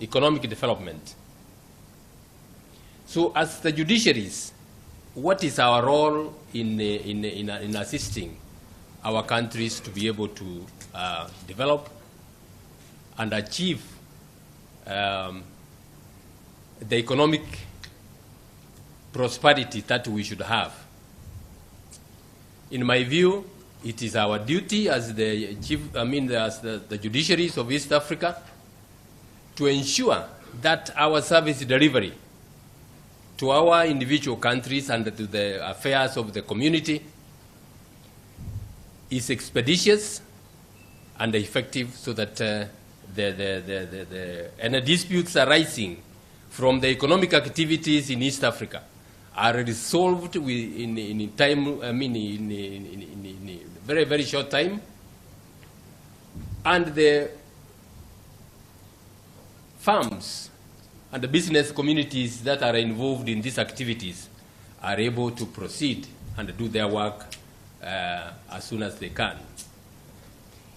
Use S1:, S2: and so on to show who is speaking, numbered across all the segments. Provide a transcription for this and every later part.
S1: economic development. So as the judiciaries, what is our role in assisting our countries to be able to develop and achieve the economic prosperity that we should have? In my view, it is our duty as the judiciaries of East Africa to ensure that our service delivery to our individual countries and to the affairs of the community is expeditious and effective, so that any disputes arising from the economic activities in East Africa are resolved in time, in very, very short time, and the firms and the business communities that are involved in these activities are able to proceed and do their work as soon as they can.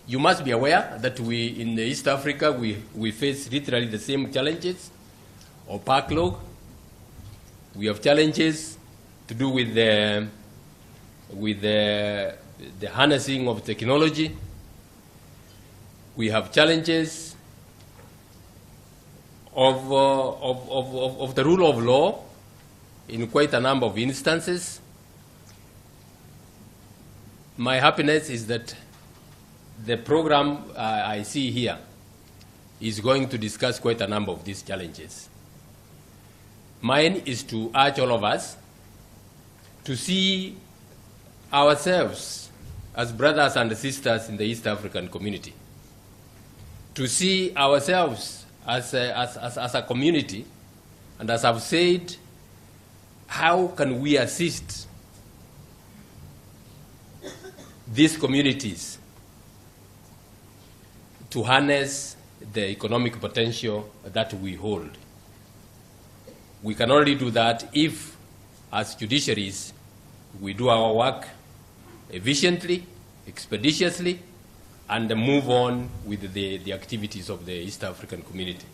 S1: You must be aware that we, in East Africa, we face literally the same challenges of backlog. We have challenges to do with the harnessing of technology. We have challenges of the rule of law in quite a number of instances. My happiness is that the program I see here is going to discuss quite a number of these challenges. Mine is to urge all of us to see ourselves as brothers and sisters in the East African community, to see ourselves as a community, and as I've said, how can we assist these communities to harness the economic potential that we hold. We can only do that if, as judiciaries, we do our work efficiently, expeditiously, and move on with the activities of the East African community.